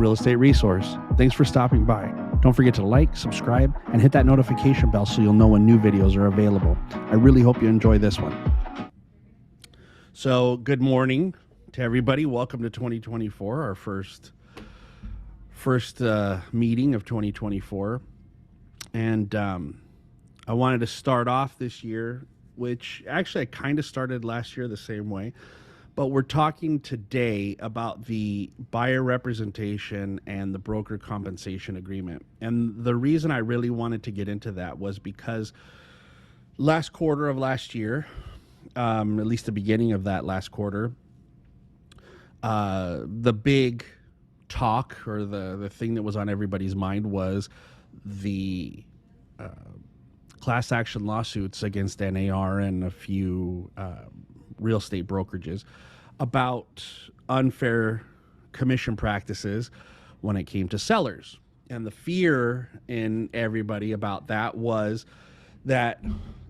real estate resource. Thanks for stopping by. Don't forget to like, subscribe, and hit that notification bell so you'll know when new videos are available. I really hope you enjoy this one. So, good morning to everybody. Welcome to 2024, our first meeting of 2024. And I wanted to start off this year, which actually I kind of started last year the same way. But we're talking today about the buyer representation and the broker compensation agreement. And the reason I really wanted to get into that was because last quarter of last year, at least the beginning of that last quarter, the big talk or the thing that was on everybody's mind was the class action lawsuits against NAR and a few real estate brokerages about unfair commission practices when it came to sellers. And the fear in everybody about that was that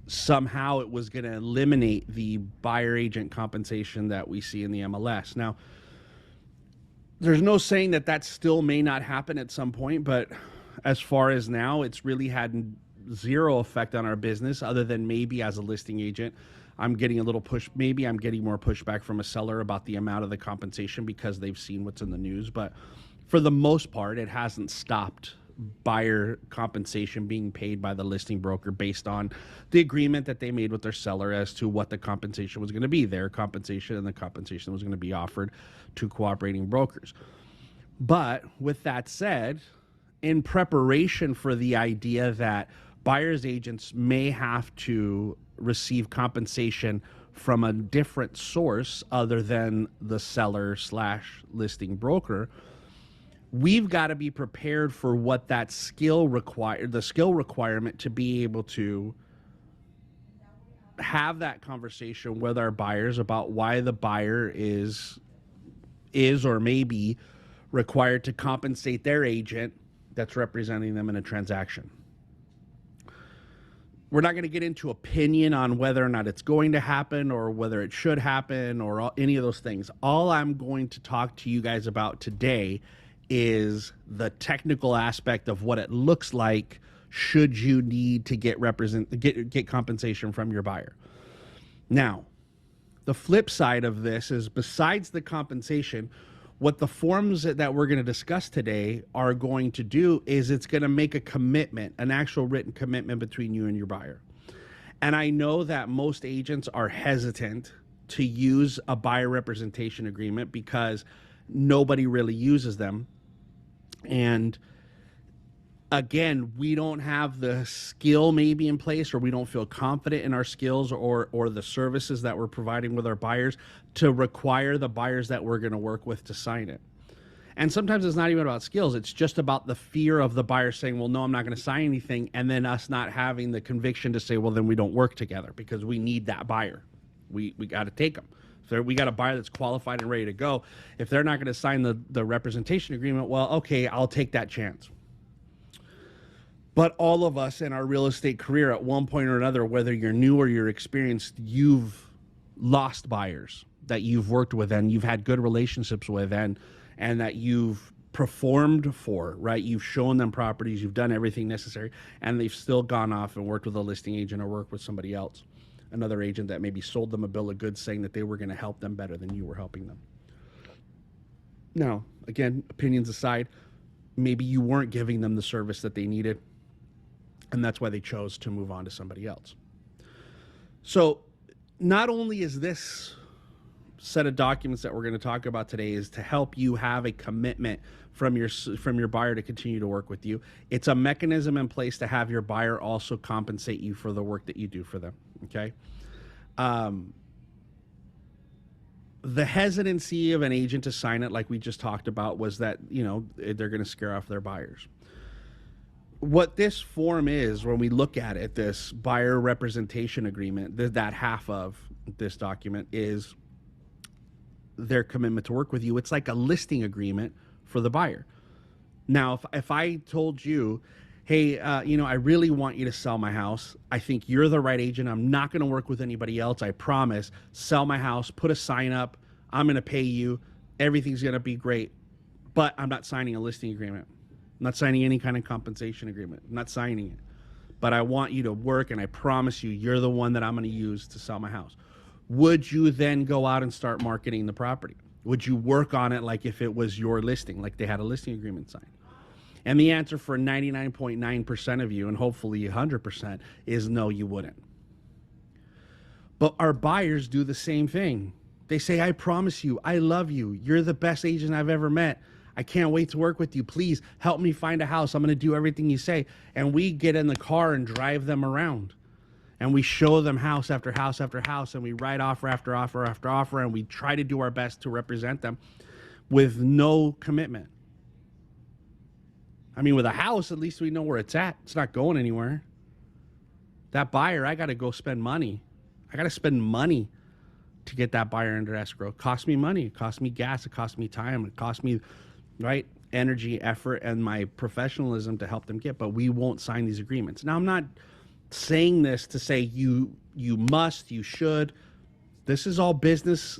somehow it was going to eliminate the buyer agent compensation that we see in the MLS. Now, there's no saying that still may not happen at some point, but as far as now, it's really had zero effect on our business other than maybe as a listing agent. I'm getting a little push. Maybe I'm getting more pushback from a seller about the amount of the compensation because they've seen what's in the news. But for the most part, it hasn't stopped buyer compensation being paid by the listing broker based on the agreement that they made with their seller as to what the compensation was going to be, their compensation and the compensation that was going to be offered to cooperating brokers. But with that said, in preparation for the idea that buyer's agents may have to receive compensation from a different source other than the seller / listing broker, we've got to be prepared for what that the skill requirement to be able to have that conversation with our buyers about why the buyer is or may be required to compensate their agent that's representing them in a transaction. We're not going to get into opinion on whether or not it's going to happen or whether it should happen or any of those things. All I'm going to talk to you guys about today is the technical aspect of what it looks like should you need to get compensation from your buyer. Now, the flip side of this is besides the compensation, what the forms that we're going to discuss today are going to do is it's going to make a commitment, an actual written commitment between you and your buyer. And I know that most agents are hesitant to use a buyer representation agreement because nobody really uses them. And again, we don't have the skill maybe in place, or we don't feel confident in our skills or the services that we're providing with our buyers to require the buyers that we're going to work with to sign it. And sometimes it's not even about skills. It's just about the fear of the buyer saying, well, no, I'm not going to sign anything. And then us not having the conviction to say, well, then we don't work together because we need that buyer. We got to take them. So we got a buyer that's qualified and ready to go. If they're not going to sign the representation agreement, well, okay, I'll take that chance. But all of us in our real estate career at one point or another, whether you're new or you're experienced, you've lost buyers that you've worked with and you've had good relationships with and that you've performed for, right? You've shown them properties, you've done everything necessary, and they've still gone off and worked with a listing agent or worked with somebody else, another agent that maybe sold them a bill of goods saying that they were going to help them better than you were helping them. Now, again, opinions aside, maybe you weren't giving them the service that they needed, and that's why they chose to move on to somebody else. So not only is this set of documents that we're going to talk about today is to help you have a commitment from your buyer to continue to work with you, it's a mechanism in place to have your buyer also compensate you for the work that you do for them, okay? The hesitancy of an agent to sign it, like we just talked about, was that, they're going to scare off their buyers. What this form is, when we look at it, this buyer representation agreement, that half of this document is their commitment to work with you. It's like a listing agreement for the buyer. Now, if I told you, hey, I really want you to sell my house. I think you're the right agent. I'm not going to work with anybody else. I promise. Sell my house, put a sign up. I'm going to pay you. Everything's going to be great. but I'm not signing a listing agreement. I'm not signing any kind of compensation agreement. I'm not signing it. But I want you to work, and I promise you, you're the one that I'm going to use to sell my house. Would you then go out and start marketing the property? Would you work on it like if it was your listing, like they had a listing agreement signed? And the answer for 99.9% of you, and hopefully 100%, is no, you wouldn't. But our buyers do the same thing. They say, I promise you, I love you. You're the best agent I've ever met. I can't wait to work with you. Please help me find a house. I'm going to do everything you say. And we get in the car and drive them around. And we show them house after house after house. And we write offer after offer after offer. And we try to do our best to represent them with no commitment. I mean, with a house, at least we know where it's at. It's not going anywhere. That buyer, I got to go spend money. I got to spend money to get that buyer under escrow. It costs me money. It costs me gas. It costs me time. It costs me, right, energy, effort, and my professionalism to help them get. But we won't sign these agreements. Now, I'm not saying this to say you must, you should. This is all business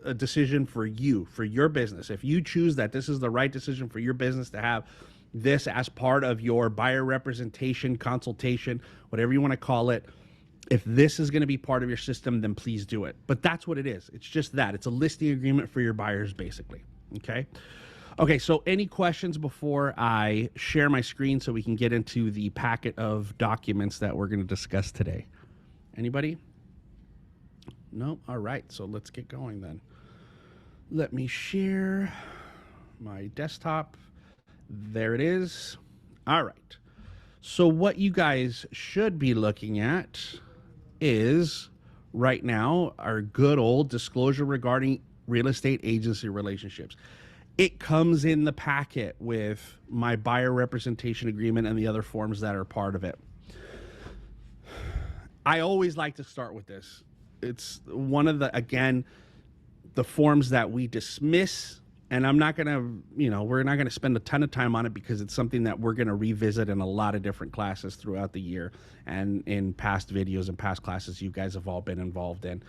a decision for you, for your business. If you choose that this is the right decision for your business to have this as part of your buyer representation, consultation, whatever you want to call it, if this is going to be part of your system, then please do it. But that's what it is. It's just that. It's a listing agreement for your buyers, basically. Okay? Okay, so any questions before I share my screen so we can get into the packet of documents that we're going to discuss today? Anybody? No? All right, so let's get going then. Let me share my desktop. There it is. All right. So what you guys should be looking at is right now our good old disclosure regarding real estate agency relationships. It comes in the packet with my buyer representation agreement and the other forms that are part of it. I always like to start with this. It's one of the, again, the forms that we dismiss, and I'm not going to, we're not going to spend a ton of time on it because it's something that we're going to revisit in a lot of different classes throughout the year and in past videos and past classes you guys have all been involved in.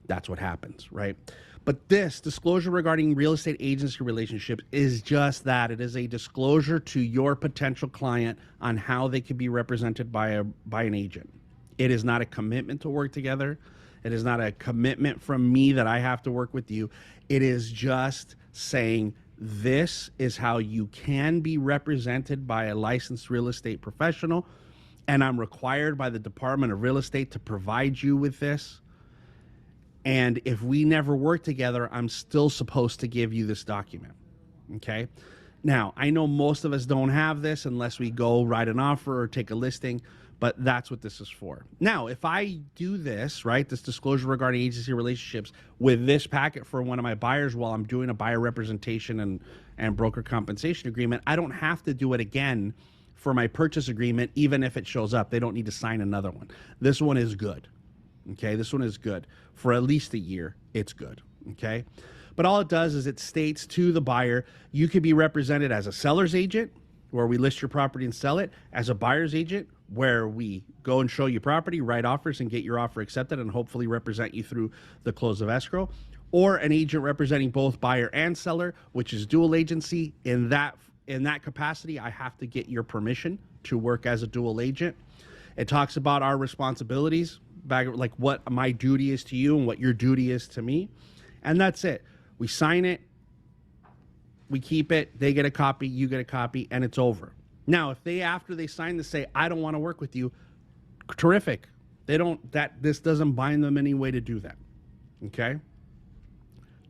That's what happens, right? But this disclosure regarding real estate agency relationships is just that. It is a disclosure to your potential client on how they could be represented by an agent. It is not a commitment to work together. It is not a commitment from me that I have to work with you. It is just saying this is how you can be represented by a licensed real estate professional, and I'm required by the Department of Real Estate to provide you with this. And if we never work together, I'm still supposed to give you this document, okay? Now, I know most of us don't have this unless we go write an offer or take a listing, but that's what this is for. Now, if I do this, right, this disclosure regarding agency relationships with this packet for one of my buyers while I'm doing a buyer representation and broker compensation agreement, I don't have to do it again for my purchase agreement, even if it shows up. They don't need to sign another one. This one is good, okay? This one is good. For at least a year, it's good, okay? But all it does is it states to the buyer, you could be represented as a seller's agent, where we list your property and sell it, as a buyer's agent, where we go and show you property, write offers, and get your offer accepted and hopefully represent you through the close of escrow, or an agent representing both buyer and seller, which is dual agency. In that capacity, I have to get your permission to work as a dual agent. It talks about our responsibilities, like what my duty is to you and what your duty is to me. And that's it. We sign it, we keep it, they get a copy, you get a copy, and it's over. Now, if they, after they sign this, say, I don't want to work with you, terrific. This doesn't bind them any way to do that. Okay?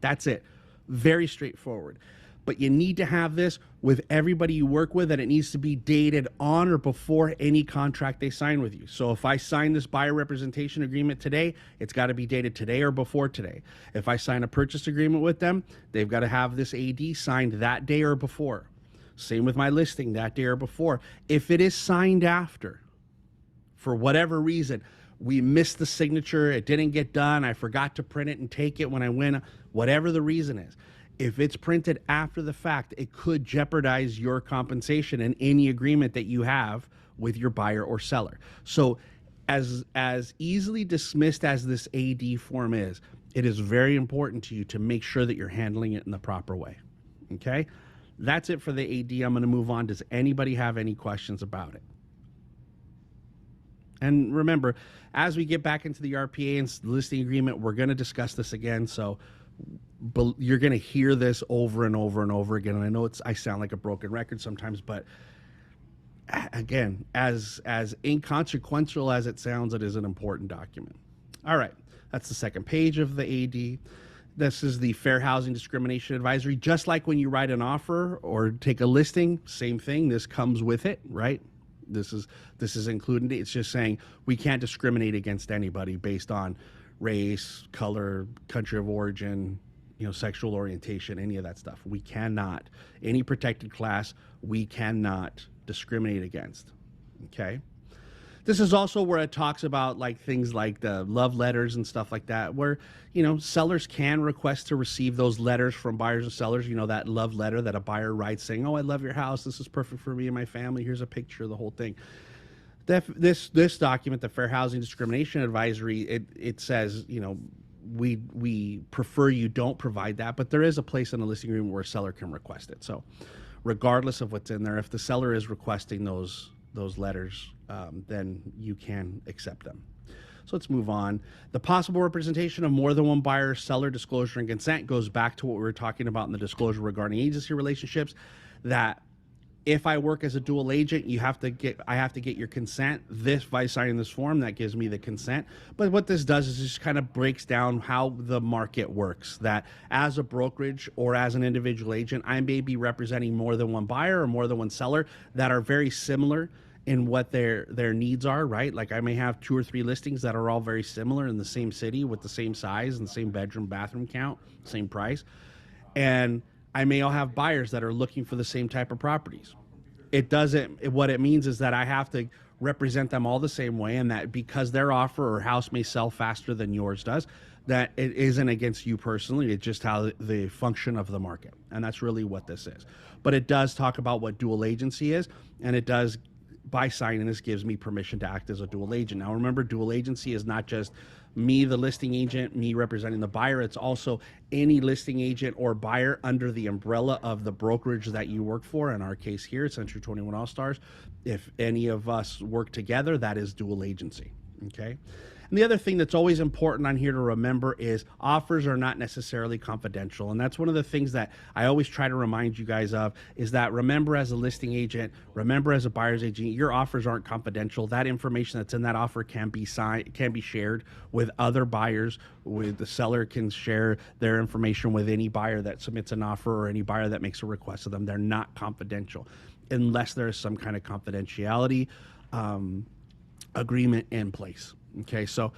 That's it. Very straightforward. But you need to have this with everybody you work with, and it needs to be dated on or before any contract they sign with you. So if I sign this buyer representation agreement today, it's got to be dated today or before today. If I sign a purchase agreement with them, they've got to have this AD signed that day or before. Same with my listing, that day or before. If it is signed after, for whatever reason, we missed the signature, it didn't get done, I forgot to print it and take it when I went, whatever the reason is, if it's printed after the fact, it could jeopardize your compensation in any agreement that you have with your buyer or seller. So as easily dismissed as this AD form is, it is very important to you to make sure that you're handling it in the proper way, okay? That's it for the AD. I'm going to move on. Does anybody have any questions about it? And remember, as we get back into the RPA and listing agreement, we're going to discuss this again. So you're going to hear this over and over and over again. And I know I sound like a broken record sometimes, but again, as inconsequential as it sounds, it is an important document. All right, that's the second page of the AD. This is the Fair Housing Discrimination Advisory. Just like when you write an offer or take a listing, same thing. This comes with it, right? This is included. It's just saying we can't discriminate against anybody based on race, color, country of origin, sexual orientation, any of that stuff. We cannot. Any protected class, we cannot discriminate against. Okay. This is also where it talks about like things like the love letters and stuff like that, where, sellers can request to receive those letters from buyers and sellers, that love letter that a buyer writes saying, oh, I love your house. This is perfect for me and my family. Here's a picture of the whole thing. This document, the Fair Housing Discrimination Advisory, it says, we prefer you don't provide that, but there is a place in the listing agreement where a seller can request it. So regardless of what's in there, if the seller is requesting those letters, then you can accept them. So let's move on. The possible representation of more than one buyer, seller, disclosure, and consent goes back to what we were talking about in the disclosure regarding agency relationships, that if I work as a dual agent, I have to get your consent. This, by signing this form, that gives me the consent. But what this does is just kind of breaks down how the market works, that as a brokerage or as an individual agent, I may be representing more than one buyer or more than one seller that are very similar in what their needs are, right? Like I may have 2 or 3 listings that are all very similar in the same city with the same size and same bedroom, bathroom count, same price. And I may all have buyers that are looking for the same type of properties. What it means is that I have to represent them all the same way, and that because their offer or house may sell faster than yours does, that it isn't against you personally. It's just how the function of the market. And that's really what this is. But it does talk about what dual agency is, and it does, by signing this, gives me permission to act as a dual agent. Now remember, dual agency is not just me, the listing agent, me representing the buyer. It's also any listing agent or buyer under the umbrella of the brokerage that you work for. In our case here, Century 21 All Stars. If any of us work together, that is dual agency. Okay. And the other thing that's always important on here to remember is offers are not necessarily confidential. And that's one of the things that I always try to remind you guys of, is that remember, as a listing agent, remember as a buyer's agent, your offers aren't confidential. That information that's in that offer can be shared with other buyers. With the seller can share their information with any buyer that submits an offer or any buyer that makes a request of them. They're not confidential unless there is some kind of confidentiality agreement in place. Okay, so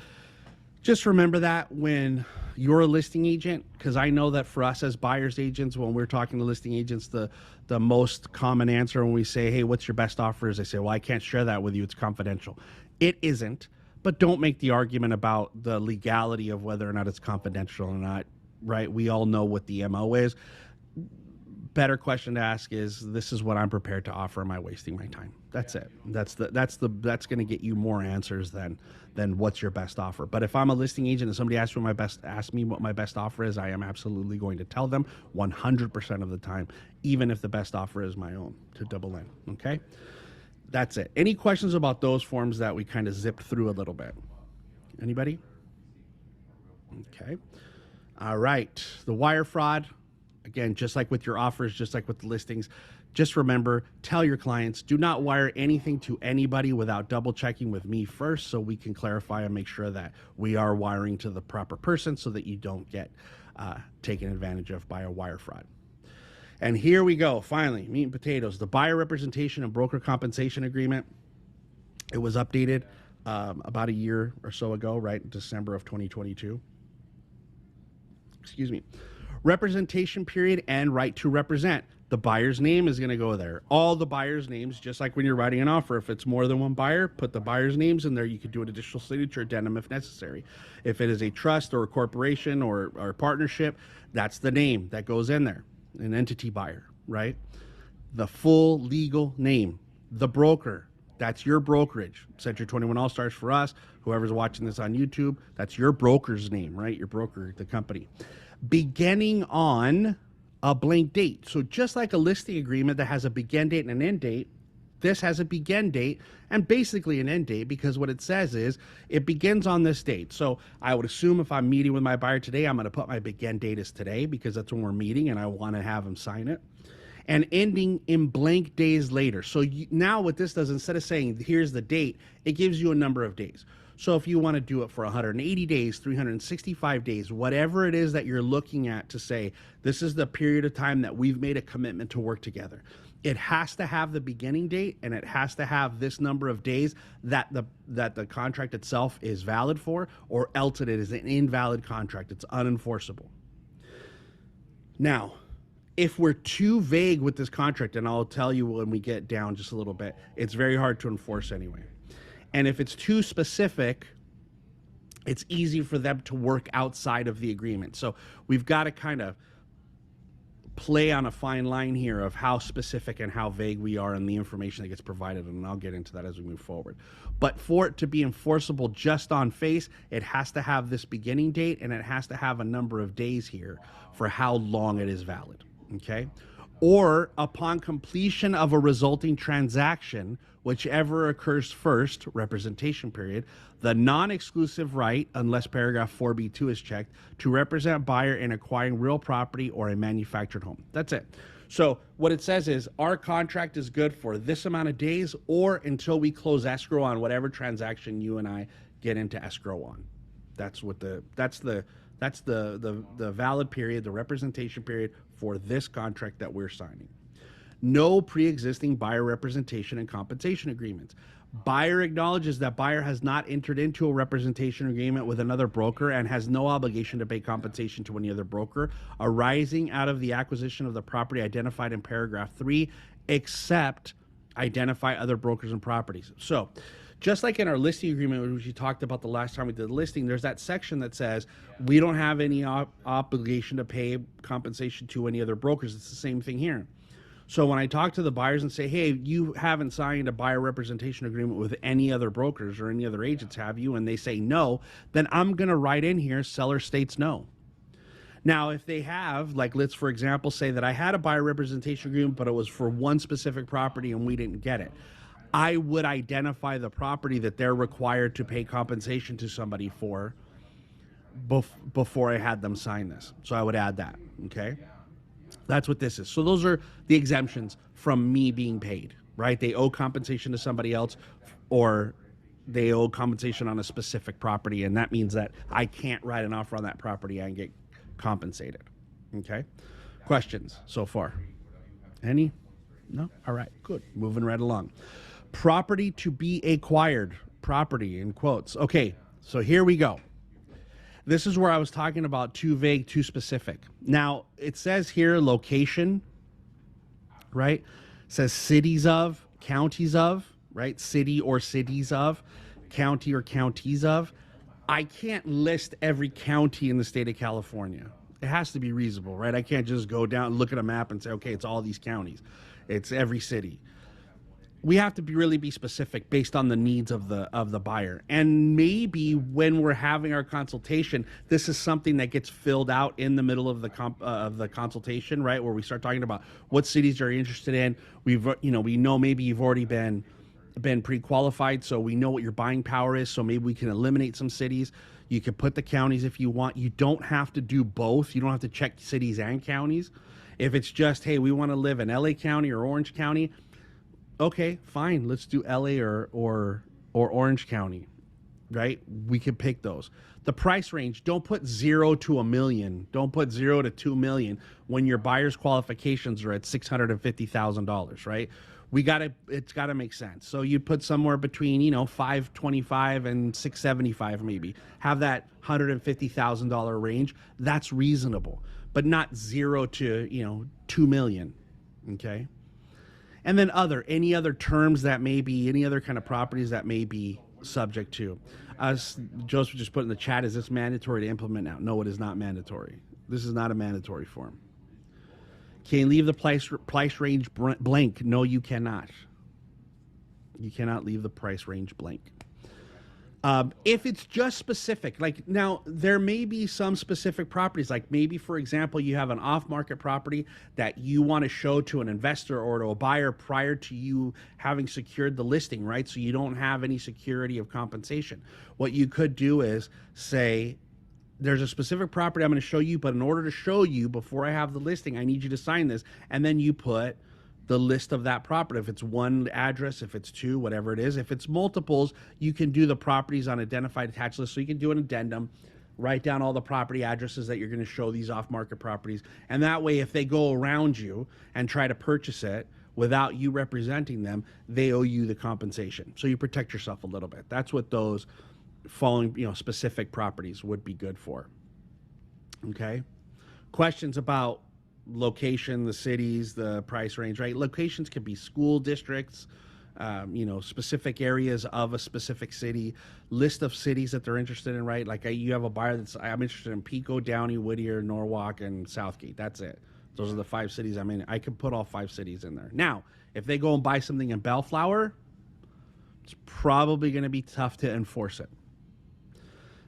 just remember that when you're a listing agent, because I know that for us as buyer's agents, when we're talking to listing agents, the most common answer when we say, hey, what's your best offer, is they say, well, I can't share that with you. It's confidential. It isn't, but don't make the argument about the legality of whether or not it's confidential or not, right? We all know what the MO is. Better question to ask is, this is what I'm prepared to offer. Am I wasting my time? That's it. That's going to get you more answers than what's your best offer. But if I'm a listing agent and somebody asks me what my best offer is, I am absolutely going to tell them 100% of the time, even if the best offer is my own, to double in. Okay. That's it. Any questions about those forms that we kind of zipped through a little bit? Anybody? Okay. All right. The wire fraud. Again, just like with your offers, just like with the listings, just remember, tell your clients, do not wire anything to anybody without double checking with me first, so we can clarify and make sure that we are wiring to the proper person so that you don't get taken advantage of by a wire fraud. And here we go. Finally, meat and potatoes, the buyer representation and broker compensation agreement. It was updated about a year or so ago, right? December of 2022. Excuse me. Representation period and right to represent. The buyer's name is going to go there. All the buyer's names, just like when you're writing an offer. If it's more than one buyer, put the buyer's names in there. You could do an additional signature addendum if necessary. If it is a trust or a corporation or a partnership, that's the name that goes in there. An entity buyer, right? The full legal name. The broker, that's your brokerage. Century 21 All Stars for us. Whoever's watching this on YouTube, that's your broker's name, right? Your broker, the company. Beginning on a blank date. So just like a listing agreement that has a begin date and an end date, this has a begin date and basically an end date, because what it says is it begins on this date. So I would assume if I'm meeting with my buyer today, I'm going to put my begin date as today because that's when we're meeting and I want to have them sign it. And ending in blank days later. So now what this does, instead of saying here's the date, it gives you a number of days. So if you want to do it for 180 days, 365 days, whatever it is that you're looking at to say, this is the period of time that we've made a commitment to work together. It has to have the beginning date and it has to have this number of days that the contract itself is valid for, or else it is an invalid contract. It's unenforceable. Now, if we're too vague with this contract, and I'll tell you when we get down just a little bit, it's very hard to enforce anyway. And if it's too specific, it's easy for them to work outside of the agreement. So we've got to kind of play on a fine line here of how specific and how vague we are in the information that gets provided, and I'll get into that as we move forward. But for it to be enforceable just on face, it has to have this beginning date and it has to have a number of days here for how long it is valid. Okay? Or upon completion of a resulting transaction, whichever occurs first, representation period, the non-exclusive right, unless paragraph 4B2 is checked, to represent buyer in acquiring real property or a manufactured home. That's it. So what it says is our contract is good for this amount of days or until we close escrow on whatever transaction you and I get into escrow on. That's the valid period, the representation period for this contract that we're signing. No pre-existing buyer representation and compensation agreements. Buyer acknowledges that buyer has not entered into a representation agreement with another broker and has no obligation to pay compensation to any other broker arising out of the acquisition of the property identified in paragraph 3, except identify other brokers and properties. So just like in our listing agreement, which we talked about the last time we did the listing, there's that section that says we don't have any obligation to pay compensation to any other brokers. It's the same thing here. So when I talk to the buyers and say, hey, you haven't signed a buyer representation agreement with any other brokers or any other agents, have you? And they say no, then I'm going to write in here, seller states no. Now, if they have, like, let's, for example, say that I had a buyer representation agreement, but it was for one specific property and we didn't get it. I would identify the property that they're required to pay compensation to somebody for before I had them sign this. So I would add that, okay? That's what this is. So those are the exemptions from me being paid, right? They owe compensation to somebody else or they owe compensation on a specific property, and that means that I can't write an offer on that property and get compensated, okay? Questions so far? Any? No? All right, good. Moving right along. Property to be acquired, property in quotes. Okay, so here we go. This is where I was talking about too vague, too specific. Now, it says here location, right? It says cities of, counties of, right? City or cities of, county or counties of. I can't list every county in the state of California. It has to be reasonable, right? I can't just go down and look at a map and say, okay, it's all these counties. It's every city. We have to really be specific based on the needs of the buyer. And maybe when we're having our consultation, this is something that gets filled out in the middle of the consultation, right? Where we start talking about what cities are you interested in. We know maybe you've already been pre-qualified, so we know what your buying power is. So maybe we can eliminate some cities. You can put the counties if you want. You don't have to do both. You don't have to check cities and counties. If it's just, hey, we want to live in LA County or Orange County, okay, fine. Let's do LA or Orange County, right? We can pick those. The price range, don't put 0 to $1 million. Don't put 0 to $2 million when your buyer's qualifications are at $650,000, right? It's gotta make sense. So you put somewhere between, $525 and $675 maybe. Have that $150,000 range. That's reasonable, but not 0 to, $2 million, okay? And then any other terms that may be, any other kind of properties that may be subject to. As Joseph just put in the chat, is this mandatory to implement now? No, it is not mandatory. This is not a mandatory form. Can you leave the price range blank? No, you cannot. You cannot leave the price range blank. If it's just specific, like now, there may be some specific properties, like maybe, for example, you have an off market property that you want to show to an investor or to a buyer prior to you having secured the listing, right? So you don't have any security of compensation. What you could do is say, there's a specific property I'm going to show you, but in order to show you before I have the listing, I need you to sign this. And then you put the list of that property. If it's one address, if it's two, whatever it is. If it's multiples, you can do the properties on identified attached list. So you can do an addendum, write down all the property addresses that you're going to show these off-market properties. And that way, if they go around you and try to purchase it without you representing them, they owe you the compensation. So you protect yourself a little bit. That's what those following, specific properties would be good for. Okay. Questions about location, the cities, the price range, right? Locations can be school districts, specific areas of a specific city, list of cities that they're interested in, right? Like you have a buyer I'm interested in Pico, Downey, Whittier, Norwalk, and Southgate. That's it. Those are the 5 cities I'm in. I can put all 5 cities in there. Now, if they go and buy something in Bellflower, it's probably going to be tough to enforce it.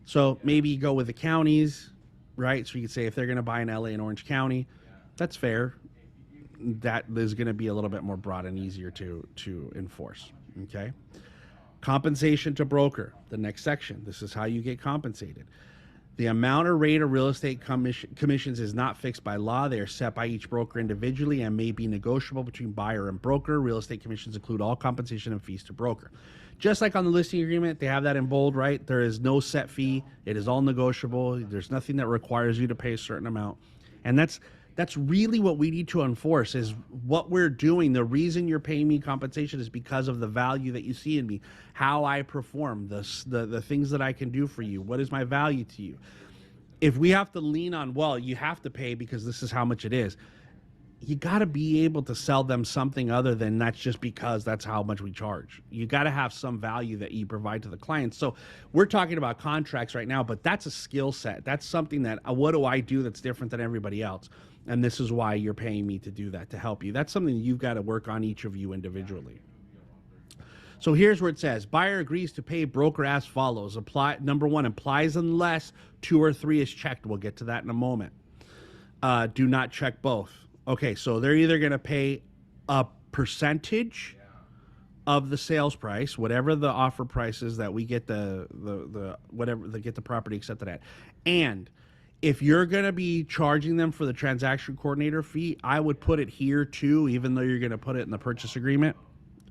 So maybe you go with the counties, right? So you could say if they're going to buy in LA and Orange County, that's fair. That is going to be a little bit more broad and easier to enforce. Okay. Compensation to broker, the next section. This is how you get compensated. The amount or rate of real estate commissions is not fixed by law. They are set by each broker individually and may be negotiable between buyer and broker. Real estate commissions include all compensation and fees to broker. Just like on the listing agreement, they have that in bold, right? There is no set fee. It is all negotiable. There's nothing that requires you to pay a certain amount. And that's really what we need to enforce is what we're doing. The reason you're paying me compensation is because of the value that you see in me, how I perform, the things that I can do for you. What is my value to you? If we have to lean on, well, you have to pay because this is how much it is, you got to be able to sell them something other than that's just because that's how much we charge. You got to have some value that you provide to the client. So we're talking about contracts right now, but that's a skill set. That's something that, what do I do that's different than everybody else? And this is why you're paying me to do that, to help you. That's something you've got to work on, each of you individually. So here's where it says, buyer agrees to pay broker as follows. Number 1, implies unless 2 or 3 is checked. We'll get to that in a moment. Do not check both. Okay, so they're either going to pay a percentage of the sales price, whatever the offer price is that we get whatever they get the property accepted at. And if you're going to be charging them for the transaction coordinator fee, I would put it here too, even though you're going to put it in the purchase agreement,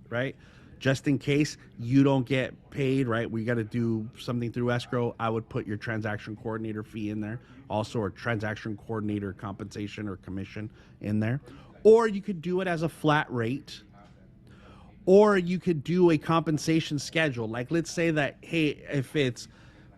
right? Just in case you don't get paid, right? We got to do something through escrow. I would put your transaction coordinator fee in there, also a transaction coordinator compensation or commission in there. Or you could do it as a flat rate, or you could do a compensation schedule. Like let's say that, hey, if it's,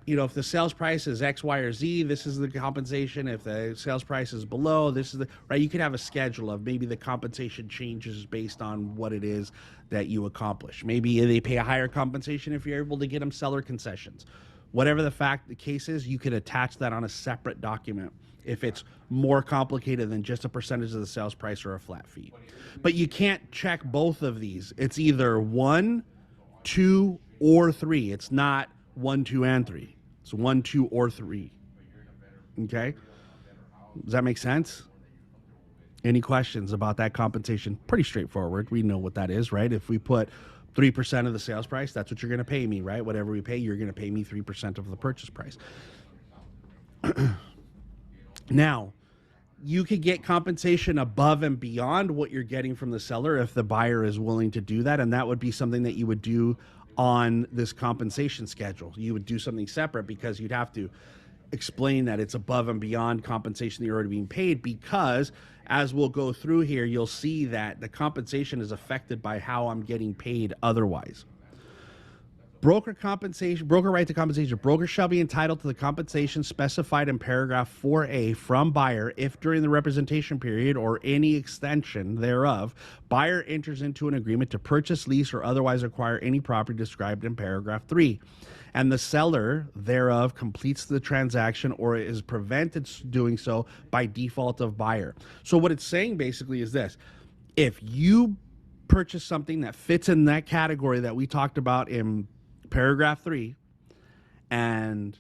if the sales price is X, Y, or Z, this is the compensation. If the sales price is below, this is right? You could have a schedule of maybe the compensation changes based on what it is that you accomplish. Maybe they pay a higher compensation if you're able to get them seller concessions. Whatever the case is, you could attach that on a separate document if it's more complicated than just a percentage of the sales price or a flat fee. But you can't check both of these. It's either 1, 2, or 3. It's not 1, 2, and 3. It's 1, 2, or 3. Okay? Does that make sense? Any questions about that compensation? Pretty straightforward. We know what that is, right? If we put 3% of the sales price, that's what you're going to pay me, right? Whatever we pay, you're going to pay me 3% of the purchase price. Now, you could get compensation above and beyond what you're getting from the seller if the buyer is willing to do that, and that would be something that you would do on this compensation schedule. You would do something separate because you'd have to explain that it's above and beyond compensation that you're already being paid, because as we'll go through here, you'll see that the compensation is affected by how I'm getting paid otherwise. Broker right to compensation. Broker shall be entitled to the compensation specified in paragraph 4A from buyer if during the representation period or any extension thereof, buyer enters into an agreement to purchase, lease, or otherwise acquire any property described in paragraph 3, and the seller thereof completes the transaction or is prevented doing so by default of buyer. So what it's saying basically is this: if you purchase something that fits in that category that we talked about in paragraph 3, and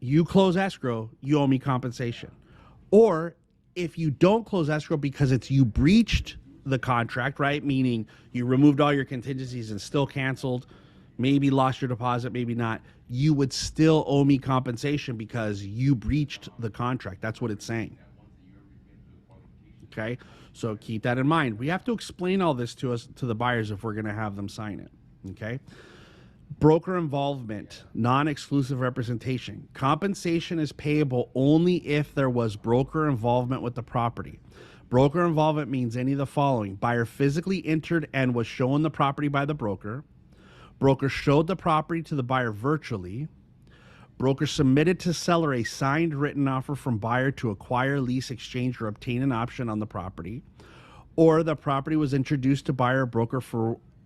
you close escrow, you owe me compensation. Or if you don't close escrow because it's you breached the contract, right? Meaning you removed all your contingencies and still canceled, maybe lost your deposit, maybe not, you would still owe me compensation because you breached the contract. That's what it's saying. Okay? So keep that in mind. We have to explain all this to the buyers if we're going to have them sign it. Okay? Broker involvement, non-exclusive representation. Compensation is payable only if there was broker involvement with the property. Broker involvement means any of the following: buyer physically entered and was shown the property by the broker. Broker showed the property to the buyer virtually. Broker submitted to seller a signed written offer from buyer to acquire, lease, exchange, or obtain an option on the property. Or the property was introduced to buyer or broker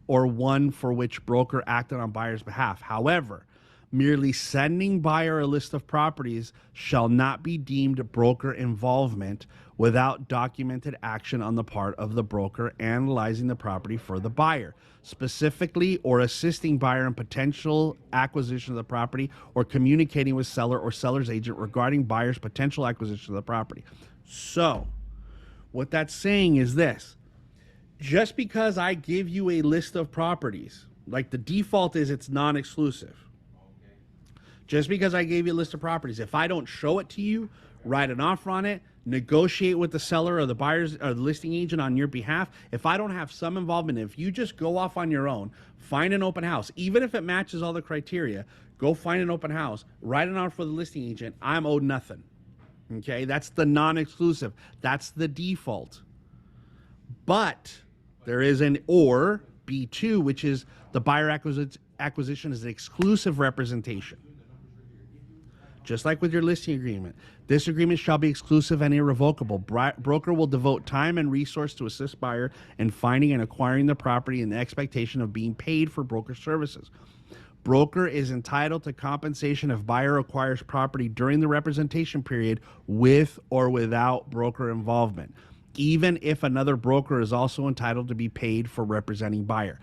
or one for which broker acted on buyer's behalf. However, merely sending buyer a list of properties shall not be deemed broker involvement without documented action on the part of the broker analyzing the property for the buyer, specifically, or assisting buyer in potential acquisition of the property, or communicating with seller or seller's agent regarding buyer's potential acquisition of the property. So, what that's saying is this: just because I give you a list of properties, like the default is it's non-exclusive. Just because I gave you a list of properties, if I don't show it to you, write an offer on it, negotiate with the seller or the buyer's or the listing agent on your behalf, if I don't have some involvement, if you just go off on your own, find an open house, even if it matches all the criteria, go find an open house, write an offer for the listing agent, I'm owed nothing. Okay, that's the non-exclusive. That's the default. But there is an or B2, which is the buyer acquisition is an exclusive representation. Just like with your listing agreement, this agreement shall be exclusive and irrevocable. Broker will devote time and resource to assist buyer in finding and acquiring the property in the expectation of being paid for broker services. Broker is entitled to compensation if buyer acquires property during the representation period with or without broker involvement, even if another broker is also entitled to be paid for representing buyer.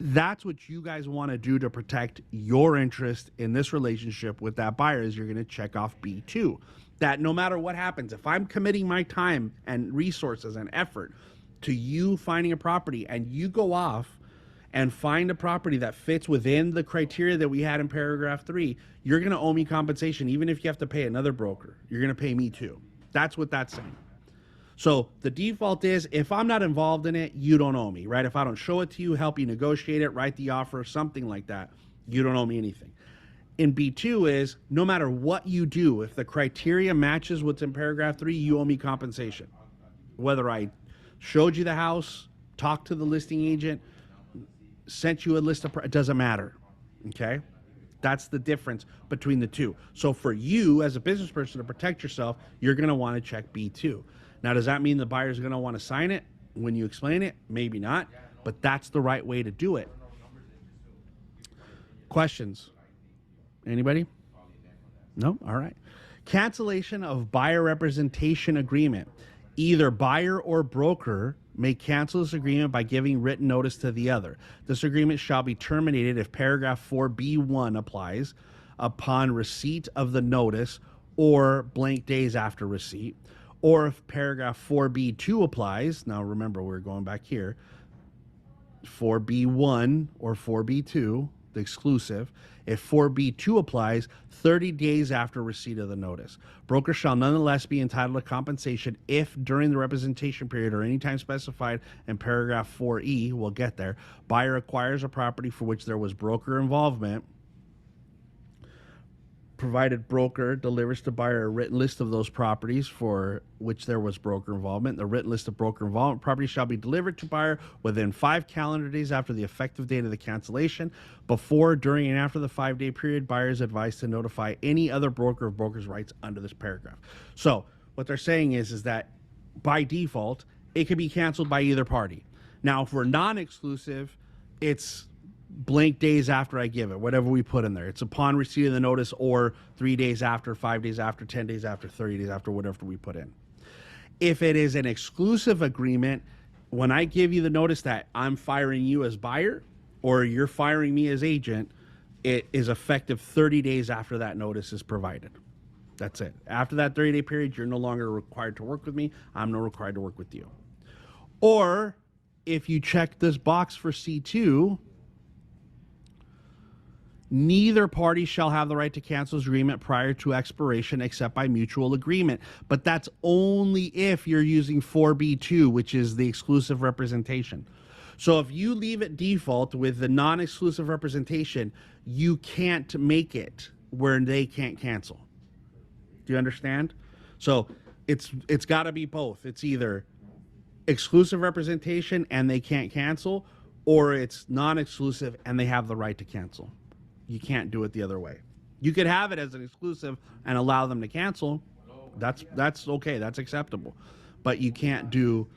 That's what you guys want to do to protect your interest in this relationship with that buyer, is you're going to check off B2. That no matter what happens, if I'm committing my time and resources and effort to you finding a property and you go off and find a property that fits within the criteria that we had in paragraph 3, you're going to owe me compensation. Even if you have to pay another broker, you're going to pay me too. That's what that's saying. So the default is if I'm not involved in it, you don't owe me, right? If I don't show it to you, help you negotiate it, write the offer, something like that, you don't owe me anything. In B2 is no matter what you do, if the criteria matches what's in paragraph 3, you owe me compensation. Whether I showed you the house, talked to the listing agent, sent you a list of, it doesn't matter, okay? That's the difference between the two. So for you as a business person to protect yourself, you're going to want to check B2. Now, does that mean the buyer's going to want to sign it when you explain it? Maybe not, but that's the right way to do it. Questions? Anybody? No? All right. Cancellation of buyer representation agreement. Either buyer or broker may cancel this agreement by giving written notice to the other. This agreement shall be terminated if paragraph 4B1 applies upon receipt of the notice or blank days after receipt. Or if paragraph 4B2 applies, now remember we're going back here, 4B1 or 4B2, the exclusive, if 4B2 applies, 30 days after receipt of the notice. Broker shall nonetheless be entitled to compensation if during the representation period or any time specified in paragraph 4E, we'll get there, buyer acquires a property for which there was broker involvement, provided broker delivers to buyer a written list of those properties for which there was broker involvement. The written list of broker involvement properties shall be delivered to buyer within 5 calendar days after the effective date of the cancellation. Before, during, and after the 5-day period, buyer is advised to notify any other broker of broker's rights under this paragraph. So what they're saying is that by default, it can be canceled by either party. Now, if we're non-exclusive, it's blank days after I give it, whatever we put in there. It's upon receipt of the notice or 3 days after, 5 days after, 10 days after, 30 days after, whatever we put in. If it is an exclusive agreement, when I give you the notice that I'm firing you as buyer or you're firing me as agent, it is effective 30 days after that notice is provided. That's it. After that 30-day period, you're no longer required to work with me. I'm no required to work with you. Or if you check this box for C2, neither party shall have the right to cancel his agreement prior to expiration except by mutual agreement. But that's only if you're using 4B2, which is the exclusive representation. So if you leave it default with the non-exclusive representation, you can't make it where they can't cancel. Do you understand? So it's got to be both. It's either exclusive representation and they can't cancel, or it's non-exclusive and they have the right to cancel. You can't do it the other way. You could have it as an exclusive and allow them to cancel. That's okay. That's acceptable. But you can't do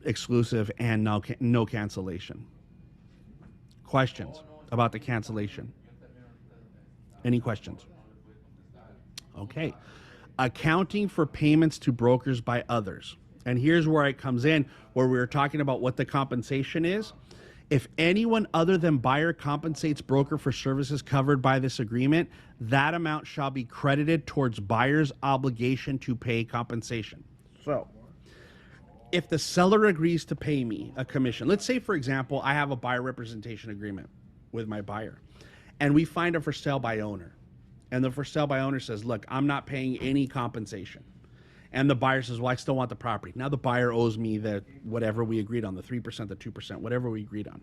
exclusive and no cancellation. Questions about the cancellation? Any questions? Okay. Accounting for payments to brokers by others. And here's where it comes in, where we were talking about what the compensation is. If anyone other than buyer compensates broker for services covered by this agreement, that amount shall be credited towards buyer's obligation to pay compensation. So, if the seller agrees to pay me a commission, let's say, for example, I have a buyer representation agreement with my buyer, and we find a for sale by owner. And the for sale by owner says, look, I'm not paying any compensation. And the buyer says, well, I still want the property. Now the buyer owes me the whatever we agreed on, the 3%, the 2%, whatever we agreed on.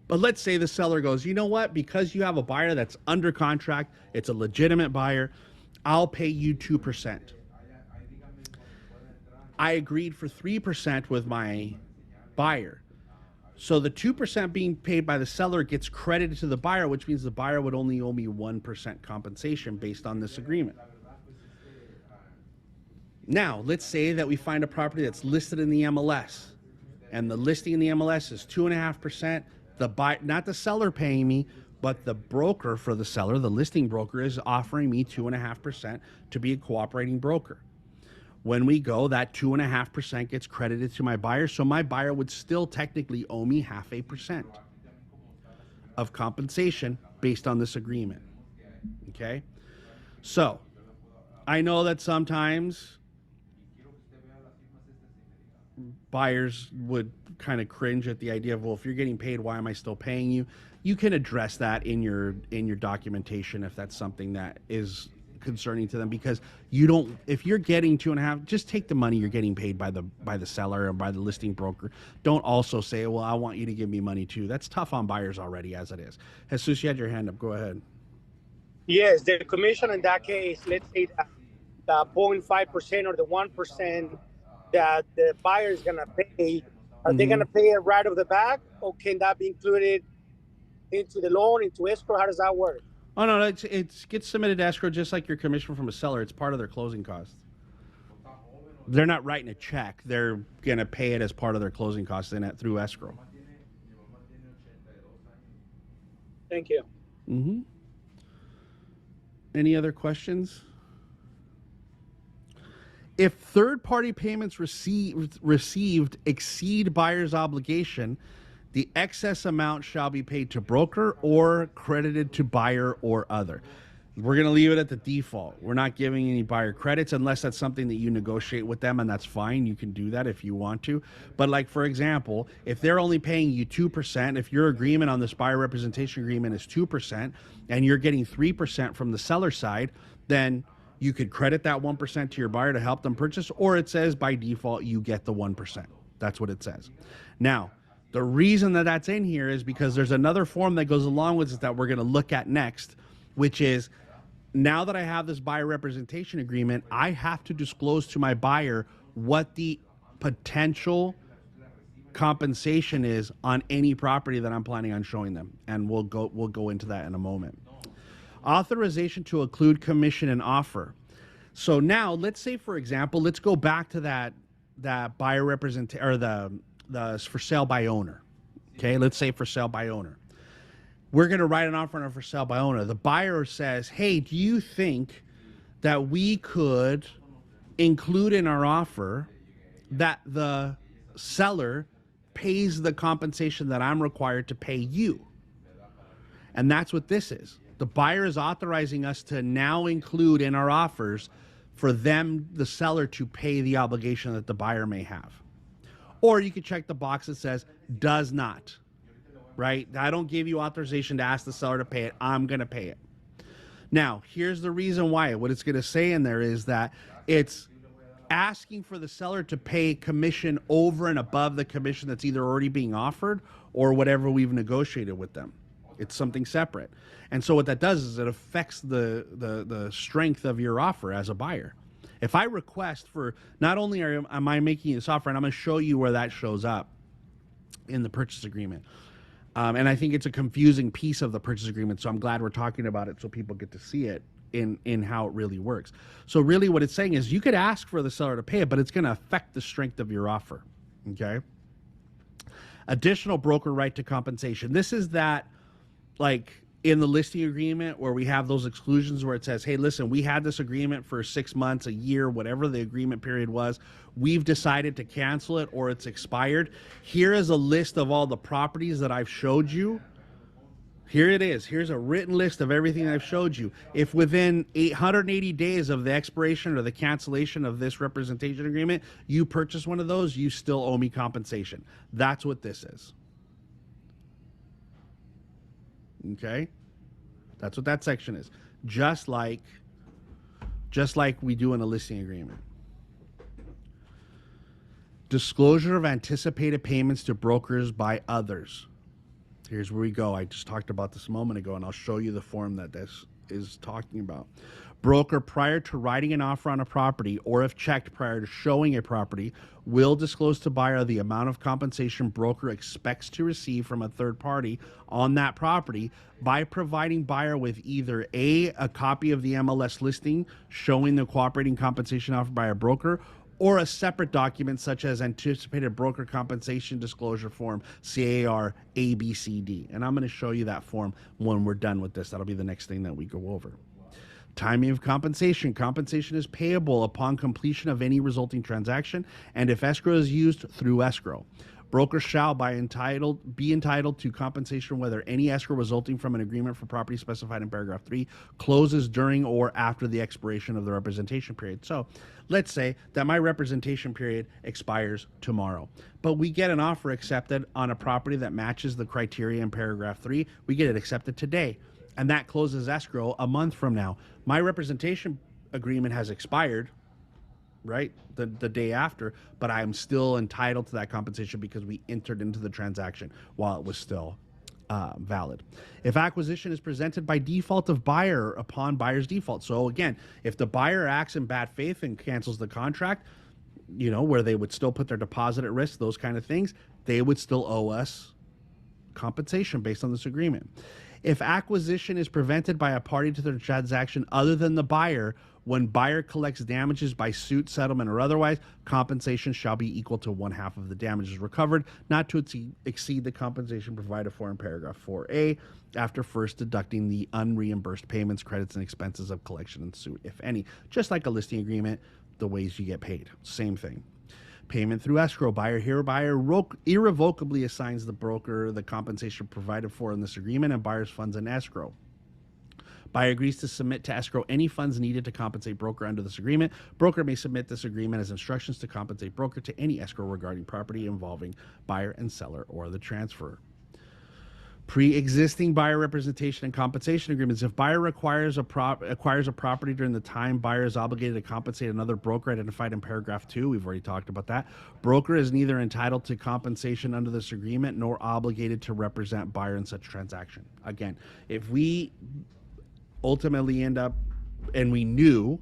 But let's say the seller goes, you know what? Because you have a buyer that's under contract, it's a legitimate buyer, I'll pay you 2%. I agreed for 3% with my buyer. So the 2% being paid by the seller gets credited to the buyer, which means the buyer would only owe me 1% compensation based on this agreement. Now, let's say that we find a property that's listed in the MLS, and the listing in the MLS is 2.5%. The buyer, not the seller paying me, but the broker for the seller, the listing broker, is offering me 2.5% to be a cooperating broker. When we go, that 2.5% gets credited to my buyer, so my buyer would still technically owe me 0.5% of compensation based on this agreement. Okay? So, I know that sometimes buyers would kind of cringe at the idea of, well, if you're getting paid, why am I still paying you? You can address that in your documentation if that's something that is concerning to them, because you don't, if you're getting 2.5, just take the money you're getting paid by the seller or by the listing broker. Don't also say, well, I want you to give me money too. That's tough on buyers already as it is. Jesus, you had your hand up. Go ahead. Yes, the commission in that case, let's say that the 0.5% or the 1% that the buyer is going to pay, are they going to pay it right off the bat, or can that be included into the loan, into escrow? How does that work? Oh, no, it gets submitted to escrow just like your commission from a seller. It's part of their closing costs. They're not writing a check. They're going to pay it as part of their closing costs through escrow. Thank you. Mm-hmm. Any other questions? If third-party payments received exceed buyer's obligation, the excess amount shall be paid to broker or credited to buyer or other. We're going to leave it at the default. We're not giving any buyer credits unless that's something that you negotiate with them, and that's fine. You can do that if you want to. But like, for example, if they're only paying you 2%, if your agreement on this buyer representation agreement is 2%, and you're getting 3% from the seller side, then you could credit that 1% to your buyer to help them purchase, or it says by default you get the 1%. That's what it says. Now, the reason that that's in here is because there's another form that goes along with it that we're going to look at next, which is, now that I have this buyer representation agreement, I have to disclose to my buyer what the potential compensation is on any property that I'm planning on showing them. And we'll go into that in a moment. Authorization to include commission and offer. So now let's say, for example, let's go back to that buyer representation, or the for sale by owner. Okay, let's say for sale by owner. We're going to write an offer on a for sale by owner. The buyer says, hey, do you think that we could include in our offer that the seller pays the compensation that I'm required to pay you? And that's what this is. The buyer is authorizing us to now include in our offers for them, the seller, to pay the obligation that the buyer may have. Or you could check the box that says does not, right? I don't give you authorization to ask the seller to pay it. I'm going to pay it. Now, here's the reason why. What it's going to say in there is that it's asking for the seller to pay commission over and above the commission that's either already being offered or whatever we've negotiated with them. It's something separate. And so what that does is it affects the strength of your offer as a buyer. If I request for, not only am I making this offer, and I'm going to show you where that shows up in the purchase agreement. And I think it's a confusing piece of the purchase agreement, so I'm glad we're talking about it so people get to see it in how it really works. So really what it's saying is you could ask for the seller to pay it, but it's going to affect the strength of your offer, okay? Additional broker right to compensation. This is that, like, in the listing agreement where we have those exclusions where it says, hey, listen, we had this agreement for 6 months, a year, whatever the agreement period was. We've decided to cancel it or it's expired. Here is a list of all the properties that I've showed you. Here it is. Here's a written list of everything I've showed you. If within 880 days of the expiration or the cancellation of this representation agreement, you purchase one of those, you still owe me compensation. That's what this is. Okay, that's what that section is. Just like we do in a listing agreement. Disclosure of anticipated payments to brokers by others. Here's where we go. I just talked about this a moment ago, and I'll show you the form that this is talking about. Broker, prior to writing an offer on a property, or if checked prior to showing a property, will disclose to buyer the amount of compensation broker expects to receive from a third party on that property by providing buyer with either a copy of the MLS listing showing the cooperating compensation offered by a broker, or a separate document such as anticipated broker compensation disclosure form, CAR ABCD. And I'm going to show you that form when we're done with this. That'll be the next thing that we go over. Timing of compensation. Compensation is payable upon completion of any resulting transaction, and if escrow is used, through escrow. Broker shall be entitled to compensation whether any escrow resulting from an agreement for property specified in paragraph 3 closes during or after the expiration of the representation period. So let's say that my representation period expires tomorrow, but we get an offer accepted on a property that matches the criteria in paragraph 3. We get it accepted today, and that closes escrow a month from now. My representation agreement has expired, right, the day after, but I'm still entitled to that compensation because we entered into the transaction while it was still valid. If acquisition is presented by default of buyer upon buyer's default. So again, if the buyer acts in bad faith and cancels the contract, you know, where they would still put their deposit at risk, those kind of things, they would still owe us compensation based on this agreement. If acquisition is prevented by a party to the transaction other than the buyer, when buyer collects damages by suit, settlement, or otherwise, compensation shall be equal to 1/2 of the damages recovered, not to exceed the compensation provided for in paragraph 4A, after first deducting the unreimbursed payments, credits, and expenses of collection and suit, if any. Just like a listing agreement, the ways you get paid. Same thing. Payment through escrow. Buyer hereby irrevocably assigns the broker the compensation provided for in this agreement and buyer's funds in escrow. Buyer agrees to submit to escrow any funds needed to compensate broker under this agreement. Broker may submit this agreement as instructions to compensate broker to any escrow regarding property involving buyer and seller or the transfer. Pre-existing buyer representation and compensation agreements. If buyer acquires a property during the time buyer is obligated to compensate another broker identified in paragraph 2, we've already talked about that. Broker is neither entitled to compensation under this agreement nor obligated to represent buyer in such transaction. Again, if we ultimately end up, and we knew